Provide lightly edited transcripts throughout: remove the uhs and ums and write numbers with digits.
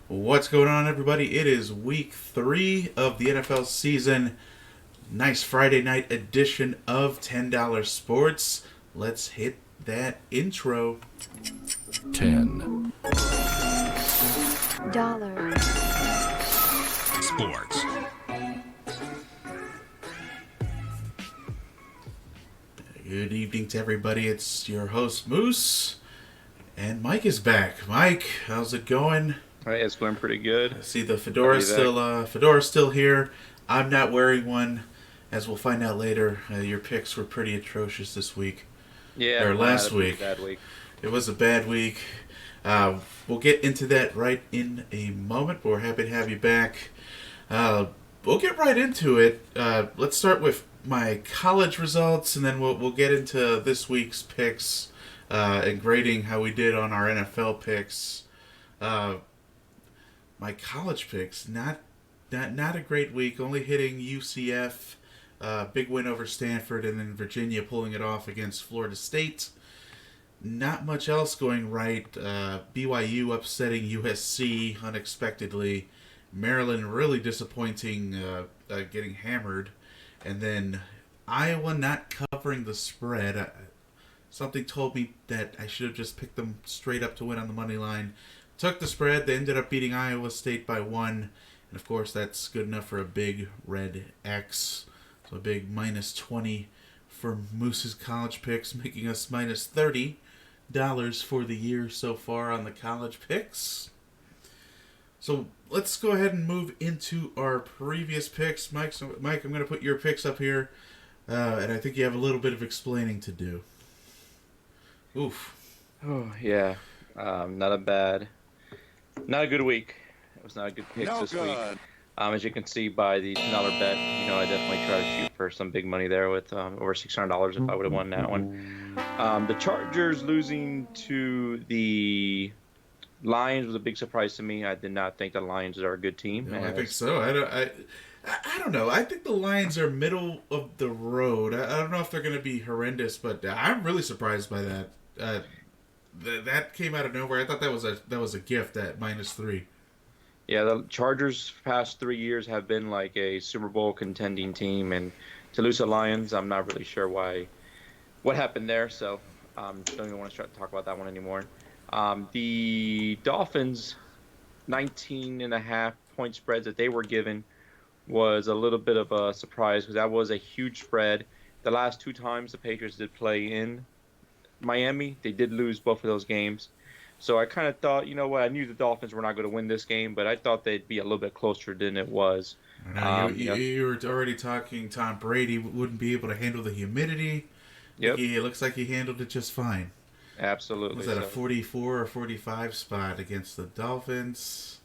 What's going on, everybody? It is week 3 of the NFL season. Nice Friday night edition of $10 Sports. Let's hit that intro. $10 Sports. Good evening to everybody. It's your host, Moose. And Mike is back. Mike, how's it going? Hey, it's going pretty good. I see the fedora's still here. I'm not wearing one. As we'll find out later, your picks were pretty atrocious this week. Yeah, or last week. Bad week. It was a bad week. We'll get into that right in a moment, but we're happy to have you back. We'll get right into it. Let's start with my college results, and then we'll get into this week's picks and grading how we did on our NFL picks. My college picks, not a great week. Only hitting UCF, big win over Stanford, and then Virginia pulling it off against Florida State. Not much else going right. BYU upsetting USC unexpectedly. Maryland really disappointing, getting hammered. And then Iowa not covering the spread. Something told me that I should have just picked them straight up to win on the money line. Took the spread. They ended up beating Iowa State by 1. And of course, that's good enough for a big red X. So a big minus 20 for Moose's college picks, making us minus $30 for the year so far on the college picks. So let's go ahead and move into our previous picks. Mike, I'm going to put your picks up here, and I think you have a little bit of explaining to do. Oof. Oh, yeah. Not a good week. It was not a good pick this week. As you can see by the $10 bet, I definitely try to shoot for some big money there with over $600 if I would have won that one. The Chargers losing to the Lions was a big surprise to me. I did not think the Lions are a good team. No, I think so. I don't know. I think the Lions are middle of the road. I don't know if they're going to be horrendous, but I'm really surprised by that. That came out of nowhere. I thought that was a gift at minus 3. Yeah, the Chargers past 3 years have been like a Super Bowl contending team, and to lose to Lions, I'm not really sure what happened there. So don't even want to talk about that one anymore. The Dolphins, 19.5 point spreads that they were given was a little bit of a surprise because that was a huge spread. The last 2 times the Patriots did play in Miami, they did lose both of those games. So I kind of thought, I knew the Dolphins were not going to win this game, but I thought they'd be a little bit closer than it was. You were already talking Tom Brady wouldn't be able to handle the humidity. Yep. It looks like he handled it just fine. Absolutely. Was that a 44 or 45 spot against the Dolphins?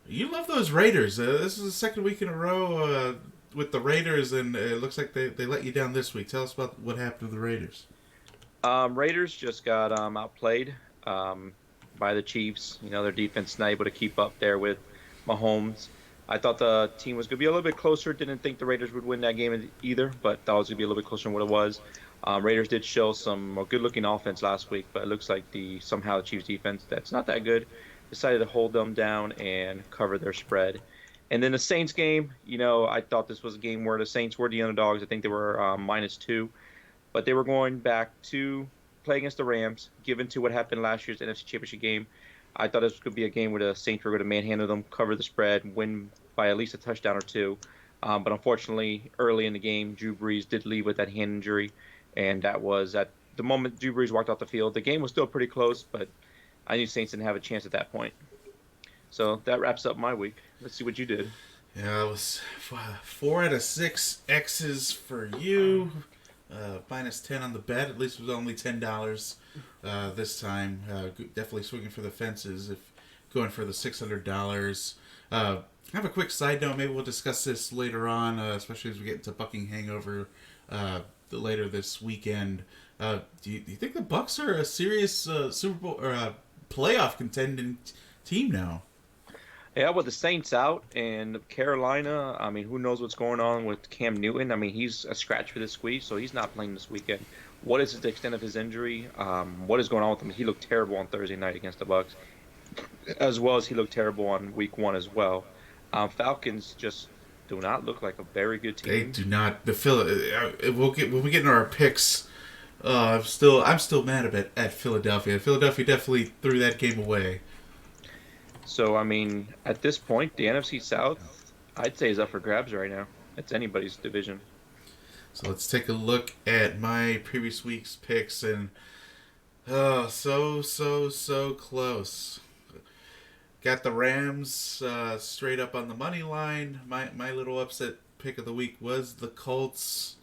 You love those Raiders. This is the second week in a row with the Raiders, and it looks like they let you down this week. Tell us about what happened to the Raiders. Raiders just got outplayed by the Chiefs. Their defense not able to keep up there with Mahomes. I thought the team was going to be a little bit closer. Didn't think the Raiders would win that game either, but thought it was going to be a little bit closer than what it was. Raiders did show some good-looking offense last week, but it looks like somehow the Chiefs defense, that's not that good, decided to hold them down and cover their spread. And then the Saints game, I thought this was a game where the Saints were the underdogs. I think they were minus 2, but they were going back to play against the Rams, given to what happened last year's NFC Championship game. I thought this could be a game where the Saints were going to manhandle them, cover the spread, win by at least a touchdown or 2. But unfortunately, early in the game, Drew Brees did leave with that hand injury. And that was at the moment Drew Brees walked off the field. The game was still pretty close, but I knew Saints didn't have a chance at that point. So that wraps up my week. Let's see what you did. Yeah, it was 4 out of 6 X's for you. Minus 10 on the bet. At least it was only $10 this time. Definitely swinging for the fences if going for the $600. I have a quick side note. Maybe we'll discuss this later on, especially as we get into Bucking Hangover later this weekend. Do you think the Bucs are a serious Super Bowl or playoff contending team now? Yeah, with the Saints out and Carolina, who knows what's going on with Cam Newton? He's a scratch for this squeeze, so he's not playing this weekend. What is the extent of his injury? What is going on with him? He looked terrible on Thursday night against the Bucs. as well as he looked terrible on week 1 as well. Falcons just do not look like a very good They team. do not. The Phil. We'll get when we get into our picks. I'm still mad at Philadelphia. Philadelphia definitely threw that game away. So, I mean, at this point, the NFC South, I'd say, is up for grabs right now. It's anybody's division. So let's take a look at my previous week's picks, and oh, so close. Got the Rams straight up on the money line. My little upset pick of the week was the Colts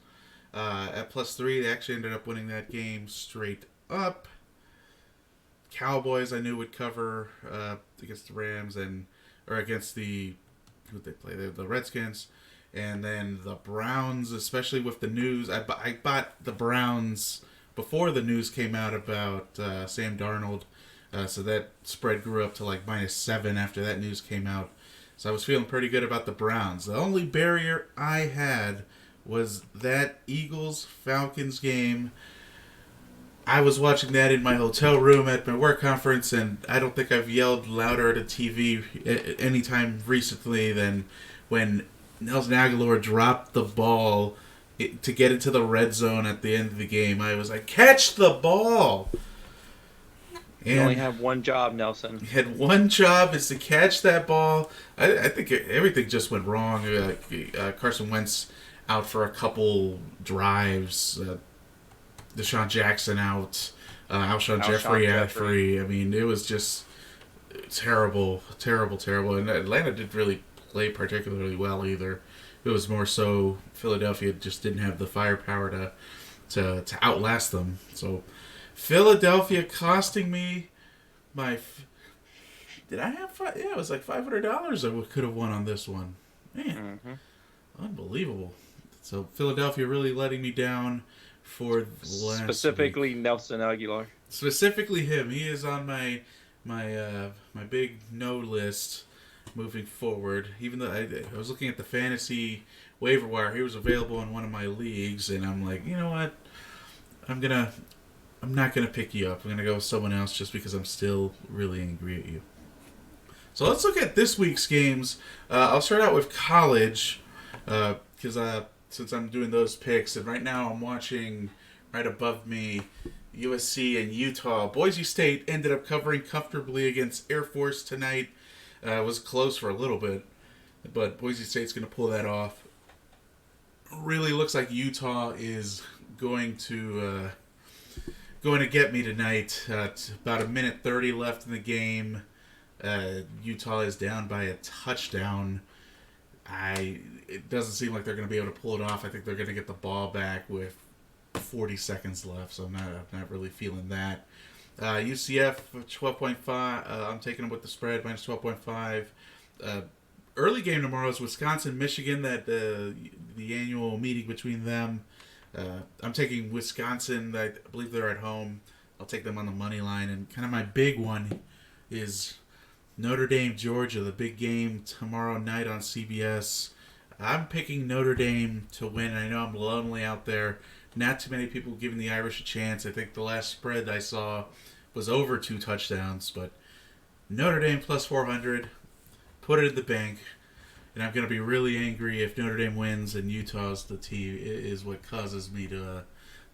at +3. They actually ended up winning that game straight up. Cowboys I knew would cover against the Rams or against who they play, the Redskins, and then the Browns, especially with the news. I bought the Browns before the news came out about Sam Darnold. So that spread grew up to like -7 after that news came out. So I was feeling pretty good about the Browns. The only barrier I had was that Eagles-Falcons game. I was watching that in my hotel room at my work conference, and I don't think I've yelled louder at a TV any time recently than when Nelson Aguilar dropped the ball to get into the red zone at the end of the game. I was like, catch the ball! You only And have one job, Nelson. he had one job, is to catch that ball. I think everything just went wrong. Carson Wentz out for a couple drives. Deshaun Jackson out. Alshon Jeffrey out free. I mean, it was just terrible, terrible, terrible. And Atlanta didn't really play particularly well either. It was more so Philadelphia just didn't have the firepower to outlast them. So Philadelphia costing me my. Did I have five? Yeah, it was like $500 I could have won on this one. Man, unbelievable. So Philadelphia really letting me down for last Specifically, week. Nelson Aguilar. Specifically him. He is on my big no list moving forward. Even though I was looking at the fantasy waiver wire, he was available in one of my leagues, and I'm like, you know what? I'm not gonna pick you up. I'm gonna go with someone else just because I'm still really angry at you. So let's look at this week's games. I'll start out with college because since I'm doing those picks, and right now I'm watching right above me USC and Utah. Boise State ended up covering comfortably against Air Force tonight. It was close for a little bit, but Boise State's going to pull that off. Really looks like Utah is going to get me tonight. About a minute 30 left in the game. Utah is down by a touchdown. It doesn't seem like they're going to be able to pull it off. I think they're going to get the ball back with 40 seconds left, so I'm not really feeling that. UCF 12.5. I'm taking them with the spread -12.5. Early game tomorrow is Wisconsin Michigan. That the annual meeting between them. I'm taking Wisconsin. I believe they're at home. I'll take them on the money line. And kind of my big one is Notre Dame, Georgia, the big game tomorrow night on CBS. I'm picking Notre Dame to win. I know I'm lonely out there. Not too many people giving the Irish a chance. I think the last spread I saw was over 2 touchdowns. But Notre Dame +400. Put it in the bank. And I'm going to be really angry if Notre Dame wins and Utah's the team is what causes me to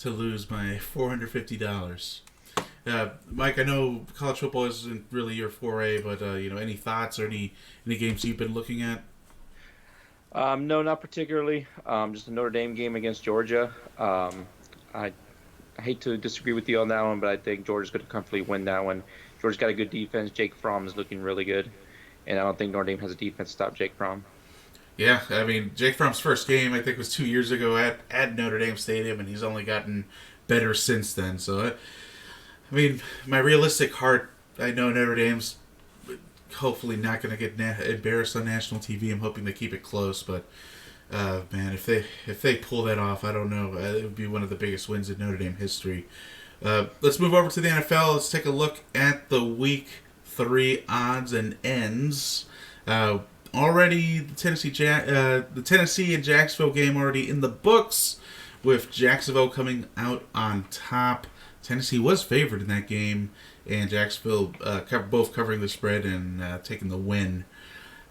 lose my $450. Mike, I know college football isn't really your foray, but any thoughts or any games you've been looking at? No, not particularly. Just a Notre Dame game against Georgia. I hate to disagree with you on that one, but I think Georgia's going to comfortably win that one. Georgia's got a good defense. Jake Fromm is looking really good, and I don't think Notre Dame has a defense to stop Jake Fromm. Yeah, I mean, Jake Fromm's first game, I think, was 2 years ago at Notre Dame Stadium, and he's only gotten better since then. So, I mean, my realistic heart, I know Notre Dame's hopefully not going to get embarrassed on national TV. I'm hoping they keep it close, but man, if they pull that off, I don't know. It would be one of the biggest wins in Notre Dame history. Let's move over to the NFL. Let's take a look at the Week 3 odds and ends. Already, the Tennessee and Jacksonville game already in the books, with Jacksonville coming out on top. Tennessee was favored in that game, and Jacksonville both covering the spread and taking the win.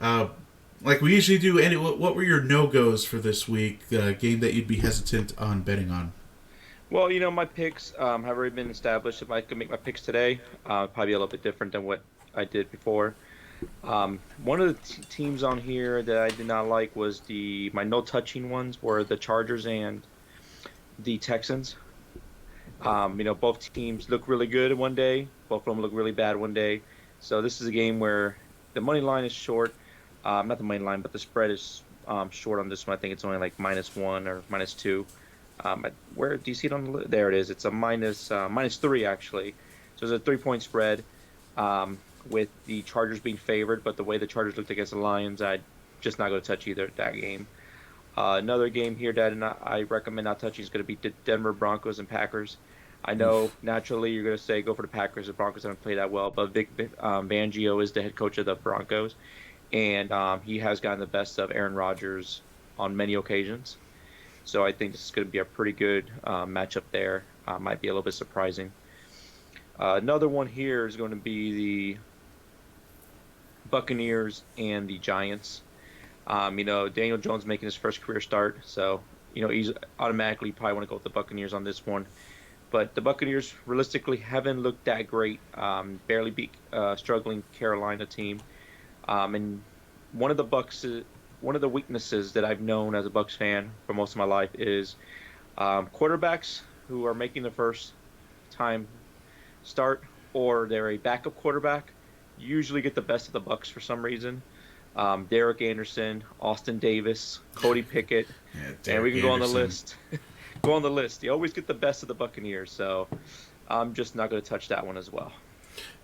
Like we usually do, Andy, what were your no-goes for this week? Game that you'd be hesitant on betting on? Well, my picks have already been established. If I could make my picks today, probably a little bit different than what I did before. One of the teams on here that I did not like was my no touching ones were the Chargers and the Texans. Both teams look really good one day. Both of them look really bad one day. So this is a game where the money line is short. Not the money line, but the spread is short on this one. I think it's only like -1 or -2. Where do you see it on the list? There it is. It's a -3 actually. So it's a 3-point spread with the Chargers being favored. But the way the Chargers looked against the Lions, I'd just not going to touch either that game. Another game here that I recommend not touching is going to be the Denver Broncos and Packers. I know naturally you're going to say go for the Packers. The Broncos haven't played that well, but Vic Fangio is the head coach of the Broncos, and he has gotten the best of Aaron Rodgers on many occasions. So I think this is going to be a pretty good matchup there. Might be a little bit surprising. Another one here is going to be the Buccaneers and the Giants. Daniel Jones making his first career start, so he's automatically probably want to go with the Buccaneers on this one. But the Buccaneers realistically haven't looked that great. Barely beat struggling Carolina team. And one of the weaknesses that I've known as a Bucs fan for most of my life is quarterbacks who are making the first time start or they're a backup quarterback usually get the best of the Bucs for some reason. Derek Anderson, Austin Davis, Cody Pickett, and we can go on the list. Go on the list. You always get the best of the Buccaneers, so I'm just not going to touch that one as well.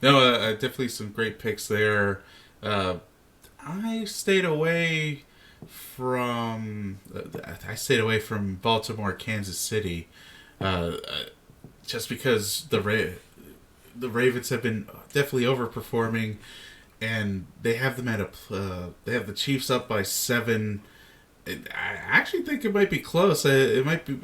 No, definitely some great picks there. I stayed away from Baltimore, Kansas City, just because the Ravens have been definitely overperforming, and they have them they have the Chiefs up by 7. I actually think it might be close. It might be,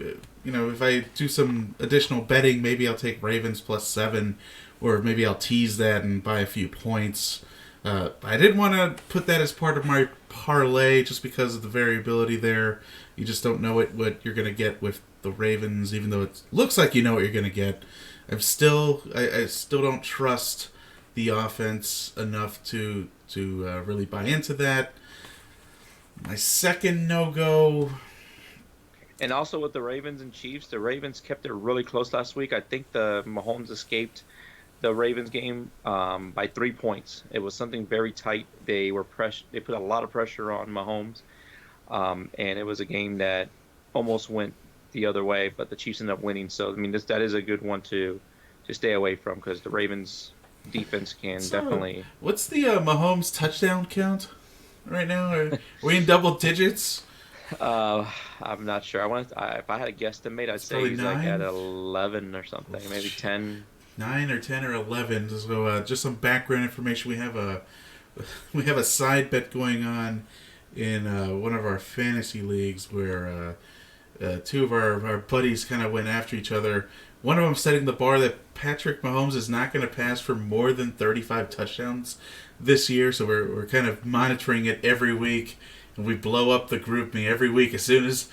if I do some additional betting, maybe I'll take Ravens +7, or maybe I'll tease that and buy a few points. I didn't want to put that as part of my parlay just because of the variability there. You just don't know what you're going to get with the Ravens, even though it looks like you know what you're going to get. I still don't trust the offense enough to really buy into that. My second no-go. And also with the Ravens and Chiefs, the Ravens kept it really close last week. I think the Mahomes escaped the Ravens game by 3 points. It was something very tight. They put a lot of pressure on Mahomes, and it was a game that almost went the other way, but the Chiefs ended up winning. So that is a good one to stay away from because the Ravens defense can definitely. What's the Mahomes touchdown count right now? Are we in double digits? I'm not sure. If I had a guesstimate, I'd say he's 9? like at 11 or something, maybe 10. 9 or 10 or 11. So just some background information. We have a side bet going on in one of our fantasy leagues where two of our buddies kind of went after each other. One of them setting the bar that Patrick Mahomes is not going to pass for more than 35 touchdowns this year. So we're kind of monitoring it every week. And we blow up the group me every week as soon as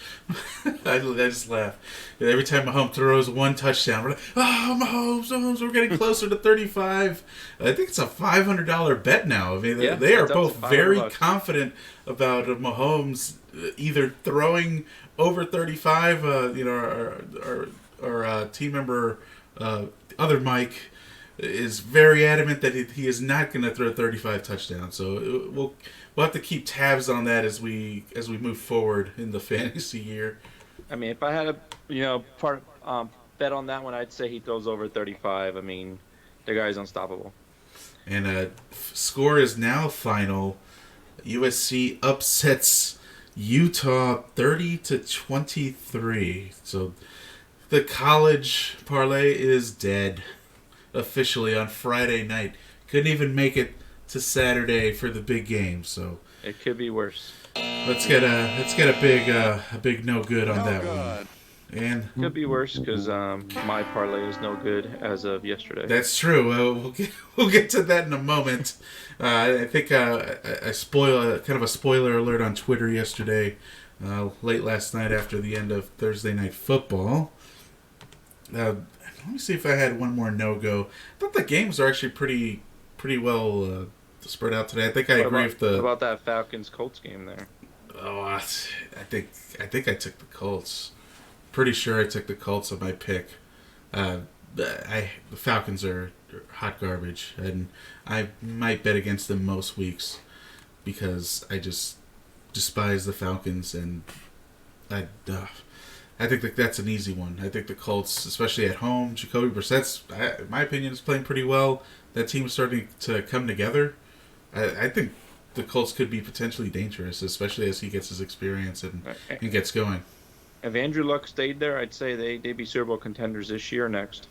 I just laugh. And every time Mahomes throws one touchdown, we're like, Mahomes, we're getting closer to 35. I think it's a $500 bet now. I mean, they are both very confident about Mahomes either throwing over 35. Our team member, other Mike, is very adamant that he is not going to throw 35 touchdowns. So we'll have to keep tabs on that as we move forward in the fantasy year. I mean, if I had a bet on that one, I'd say he throws over 35. I mean, the guy's unstoppable. And score is now final. USC upsets Utah 30-23. So the college parlay is dead officially on Friday night. Couldn't even make it to Saturday for the big game. So it could be worse. Let's get a big no good on that one. And Could be worse because my parlay is no good as of yesterday. that's true. We'll get to that in a moment. I think I kind of a spoiler alert on Twitter yesterday, late last night after the end of Thursday Night Football. Let me see if I had one more no go. I thought the games are actually pretty well spread out today. I think I agree with the. What about that Falcons Colts game there? Oh, I think I took the Colts. Pretty sure I took the Colts on my pick. The Falcons are hot garbage, and I might bet against them most weeks because I just despise the Falcons, and I think that's an easy one. I think the Colts, especially at home, Jacoby Brissett's, in my opinion, is playing pretty well. That team is starting to come together. I think the Colts could be potentially dangerous, especially as he gets his experience and gets going. If Andrew Luck stayed there, I'd say they'd be Super Bowl contenders this year or next.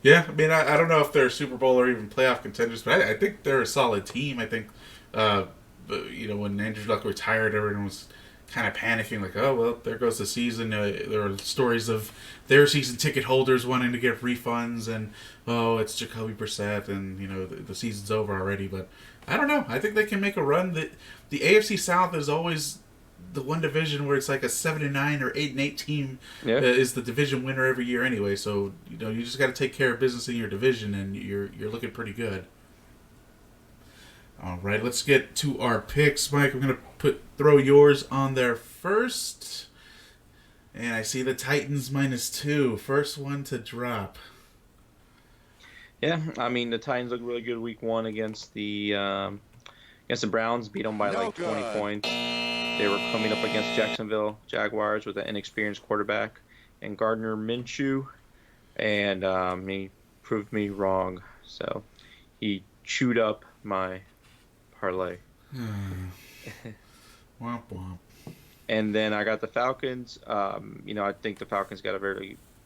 Yeah, I mean, I don't know if they're Super Bowl or even playoff contenders, but I think they're a solid team. I think, when Andrew Luck retired, everyone was kind of panicking, like, oh, well, there goes the season. There are stories of their season ticket holders wanting to get refunds, and, oh, it's Jacoby Brissett, and, the season's over already. But I don't know. I think they can make a run. The AFC South is always the one division where it's like a 7-9 or 8-8 team is the division winner every year anyway. So you just got to take care of business in your division, and you're looking pretty good. All right, let's get to our picks, Mike. I'm gonna throw yours on there first, and I see the Titans -2, first one to drop. Yeah, I mean the Titans look really good week one against the Browns, beat them by 20 points. They were coming up against Jacksonville Jaguars with an inexperienced quarterback and Gardner Minshew, and he proved me wrong. So he chewed up my parlay. Womp womp. And then I got the Falcons. I think the Falcons got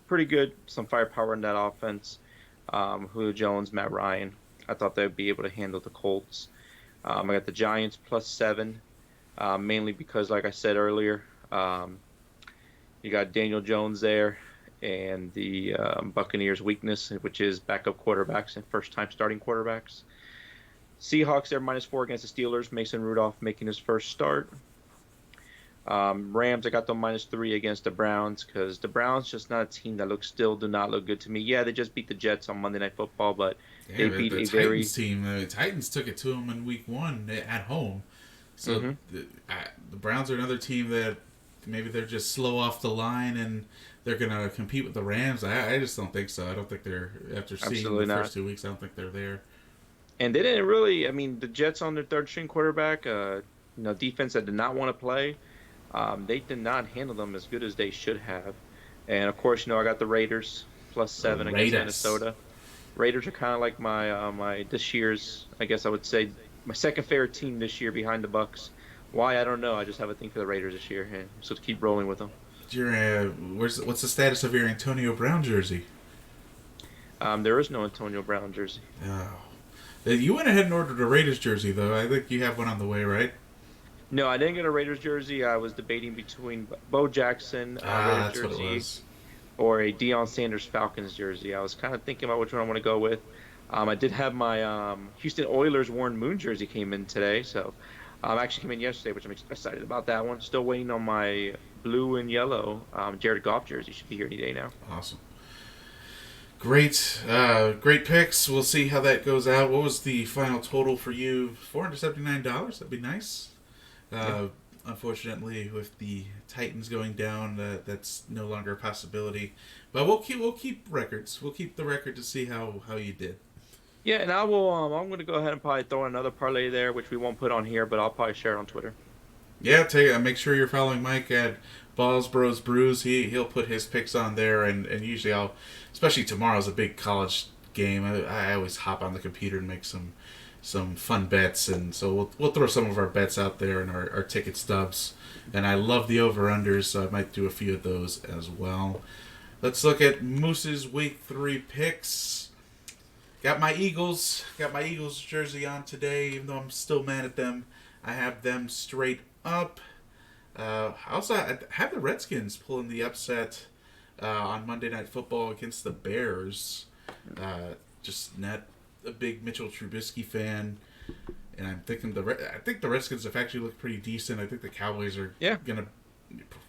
pretty good, some firepower in that offense. Julio Jones, Matt Ryan. I thought they'd be able to handle the Colts. I got the Giants +7, mainly because, like I said earlier, you got Daniel Jones there, and the Buccaneers' weakness, which is backup quarterbacks and first-time starting quarterbacks. Seahawks, they're -4 against the Steelers. Mason Rudolph making his first start. Rams, I got them -3 against the Browns because the Browns just not a team that do not look good to me. Yeah, they just beat the Jets on Monday Night Football, but they beat the Titans team. The Titans took it to them in week one at home. So the Browns are another team that maybe they're just slow off the line and they're going to compete with the Rams. I just don't think so. I don't think they're, after seeing Absolutely the not. first 2 weeks, I don't think they're there. And they didn't really, the Jets on their third string quarterback, defense that did not want to play, they did not handle them as good as they should have. And of course, I got the Raiders +7 against Minnesota. Raiders are kind of like my this year's, I guess I would say, my second favorite team this year behind the Bucks. Why, I don't know. I just have a thing for the Raiders this year, and so to keep rolling with them. What's the status of your Antonio Brown jersey? There is no Antonio Brown jersey. Oh. You went ahead and ordered a Raiders jersey, though. I think you have one on the way, right? No, I didn't get a Raiders jersey. I was debating between Bo Jackson Raiders jersey what it was. or a Deion Sanders Falcons jersey. I was kind of thinking about which one I want to go with. I did have my Houston Oilers Warren Moon jersey came in today, so actually came in yesterday, which I'm excited about that one. Still waiting on my blue and yellow Jared Goff jersey. Should be here any day now. Awesome. Great picks. We'll see how that goes out. What was the final total for you? $479. That'd be nice. Unfortunately, with the Titans going down, that's no longer a possibility. But we'll keep records. We'll keep the record to see how you did. Yeah, and I will. I'm going to go ahead and probably throw another parlay there, which we won't put on here, but I'll probably share it on Twitter. Yeah, make sure you're following Mike at Balls Bros Brews. He'll put his picks on there, and usually especially tomorrow's a big college game. I always hop on the computer and make some fun bets, and so we'll throw some of our bets out there and our ticket stubs. And I love the over-unders, so I might do a few of those as well. Let's look at Moose's Week 3 picks. Got my Eagles jersey on today, even though I'm still mad at them. I have them straight up. I also have the Redskins pulling the upset on Monday Night Football against the Bears. Just not a big Mitchell Trubisky fan, and I'm thinking I think the Redskins have actually looked pretty decent. I think the Cowboys are going to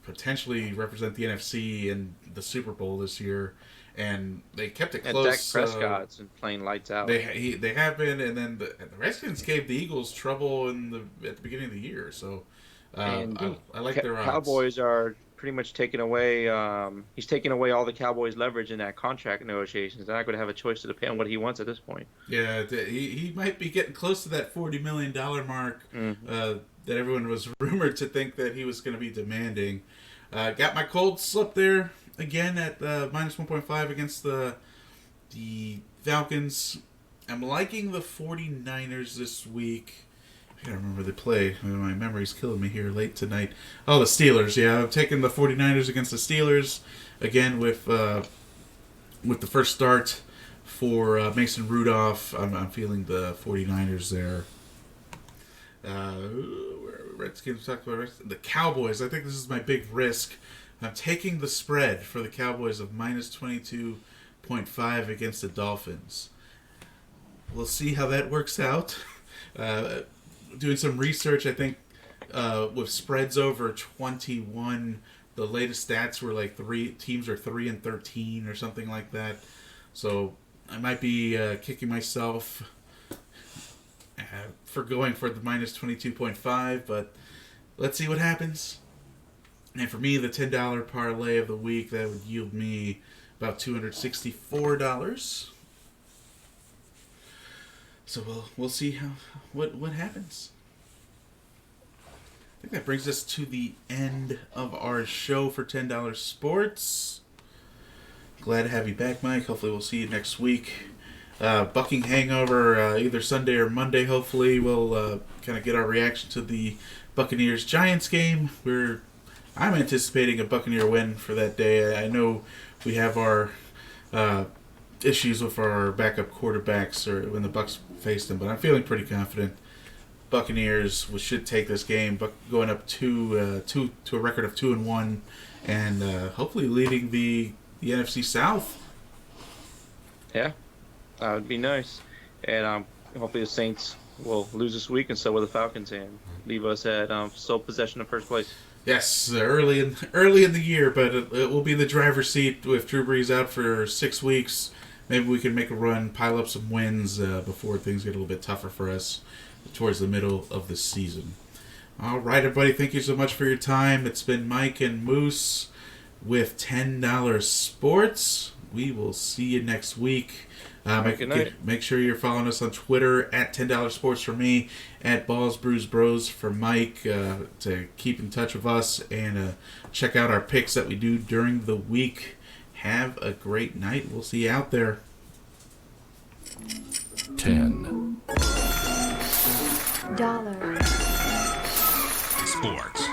potentially represent the NFC in the Super Bowl this year, and they kept it close. And Dak Prescott's been playing lights out. They have been, and then the Redskins gave the Eagles trouble at the beginning of the year. So I like their odds. Cowboys are pretty much taking away. He's taking away all the Cowboys' leverage in that contract negotiations. They're not going to have a choice to pay him what he wants at this point. Yeah, he might be getting close to that $40 million mark that everyone was rumored to think that he was going to be demanding. Got my Colts up there again at minus 1.5 against the Falcons. I'm liking the 49ers this week. I can't remember the play. My memory's killing me here late tonight. Oh, the Steelers. Yeah, I'm taking the 49ers against the Steelers again with the first start for Mason Rudolph. I'm feeling the 49ers there. Redskins talked about the Cowboys. I think this is my big risk. I'm taking the spread for the Cowboys of minus 22.5 against the Dolphins. We'll see how that works out. Doing some research, I think with spreads over 21, the latest stats were like 3 teams are 3-13 or something like that. So I might be kicking myself for going for the minus 22.5, but let's see what happens. And for me, the $10 parlay of the week, that would yield me about $264. So we'll see what happens. I think that brings us to the end of our show for $10 Sports. Glad to have you back, Mike. Hopefully we'll see you next week. Bucking hangover either Sunday or Monday. Hopefully we'll kind of get our reaction to the Buccaneers-Giants game. I'm anticipating a Buccaneer win for that day. I know we have our issues with our backup quarterbacks or when the Bucs face them, but I'm feeling pretty confident. Buccaneers should take this game, but going up to a record of 2-1, and hopefully leading the NFC South. Yeah, that would be nice, and hopefully the Saints will lose this week, and so will the Falcons, and leave us at sole possession of first place. Yes, early in the year, but it will be the driver's seat with Drew Brees out for 6 weeks. Maybe we can make a run, pile up some wins before things get a little bit tougher for us towards the middle of the season. All right, everybody, thank you so much for your time. It's been Mike and Moose with $10 Sports. We will see you next week. Good night. Make sure you're following us on Twitter at $10 Sports for me, at Balls Brews Bros for Mike, to keep in touch with us and check out our picks that we do during the week. Have a great night. We'll see you out there. 10 $. Sports.